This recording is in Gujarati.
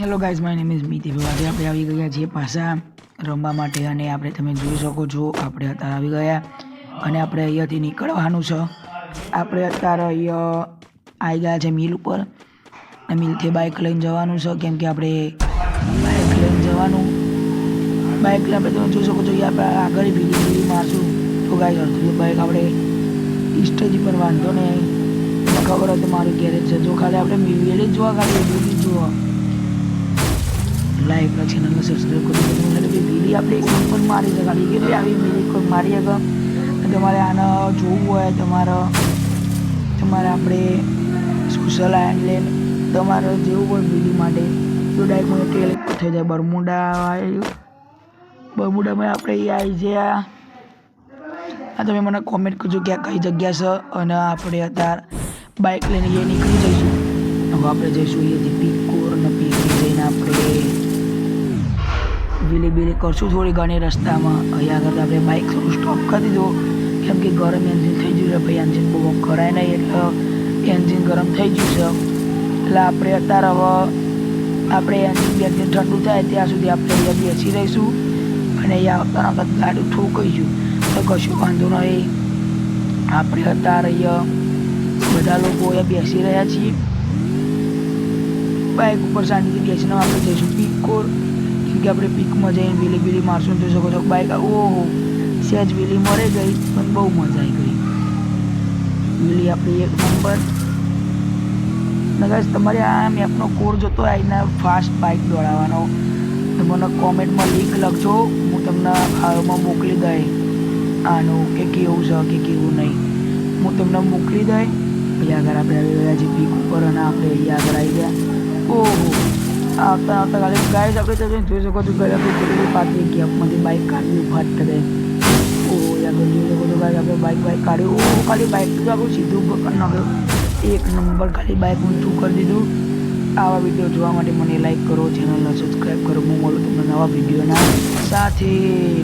Hello guys, my name is Miti. આજે આપણે આવી ગયા છીએ પાછા રમવા માટે અને આપણે તમે જોઈ શકો છો આપણે અત્યારે આવી ગયા અને આપણે અહીંયાથી નીકળવાનું છે. આપણે અત્યારે અહીંયા આવી ગયા છે મિલ ઉપર. મિલથી બાઇક લઈને જવાનું છે, કેમ કે આપણે બાઇક લઈને જવાનું. બાઇક લઈને આપણે તમે જોઈ શકો છો આપણે આગળ વીલી મારશું તો ગાઈઝ અડધું બાઇક આપણે સ્ટેજ પર વાંધો ને ખબર હોય તો મારું ગેરેજ છે. જો ખાલી આપણે વીલી જોવા, ખાલી વીલી જોવા લાઈક ચેનલને સબસ્ક્રાઈબ કરી દો. એટલે કે વીલી આપણે એક નંબર મારી છે, ખાલી કેટલી આવી વીલી કોઈ મારી શકે. તમારે આને જોવું હોય તમારે આપણે સોશિયલ આઇલેન્ડ તમારે જેવું હોય વીલી માટે તો ડાયરેક્ટ મને ટેલ થઈ જાય. બરમુડામાં આપણે એ આવી ગયા. તમે મને કોમેન્ટ કરજો કે આ કઈ જગ્યા છે અને આપણે અત્યારે બાઇક લઈને એ નીકળી જઈશું. હવે આપણે જઈશું અહીંયાથી પીકોર અને પીકી જઈને આપણે વીલી કરશું થોડી ઘણી રસ્તામાં. અહીંયા આગળ આપણે બાઇક થોડું સ્ટોપ કરી દીધો, કેમ કે ગરમ એન્જિન થઈ ગયું છે ભાઈ. એન્જિન બહુ કરાય નહીં એટલે એન્જિન ગરમ થઈ ગયું છે. એટલે આપણે અત્યારે હવે આપણે એન્જિન ઠંડુ થાય ત્યાં સુધી આપણે અહીંયા બેસી રહીશું અને અહીંયા આવતા વખત ગાડી ઠોકાઈશું તો કશું વાંધો નહીં. આપણે અત્યારે અહીંયા બધા લોકો અહીંયા બેસી રહ્યા છીએ બાઇક ઉપર. શાંતિથી બેસીને આપણે જઈશું પીકોર, કેમ કે આપણે પીકમાં જઈને વીલી મારશું. જોઈ શકો છો બાઇક ઓહો સહેજ વીલી મરે ગઈ પણ બહુ મજા આવી ગઈ. વીલી આપણી એક નંબર. ગાઈસ તમારે આ મેપનો કોડ જોતો આવીને ફાસ્ટ બાઇક દોડાવવાનો તો મને કોમેન્ટમાં લિંક લખજો, હું તમને હાલમાં મોકલી દઈ આનું કે કેવું છે કે કેવું નહીં હું તમને મોકલી દઈ. અહીંયા આગળ આપણે આવી ગયા છીએ પીક ઉપર અને આપણે અહીંયા આગળ આવી ગયા. ઓહો આવતા ખાલી ગાઈસ આપણે તમે જોઈ શકો છો ઘરે આપણે કેટલી પાછી ગેપમાંથી બાઇક કાઢવી ફાટ કરે. ઓહો આગળ જોઈ શકો છો ગાઈસ આપણે બાઇક કાઢ્યું. ઓહો ખાલી બાઇક તો આપણું સીધું પકડ નાખ્યો એક નંબર. ખાલી બાઇક ઊંચું કરી દીધું. આવા વિડીયો જોવા માટે મને લાઈક કરો, ચેનલને સબસ્ક્રાઈબ કરો. હું મળું તમને નવા વિડીયોના સાથે.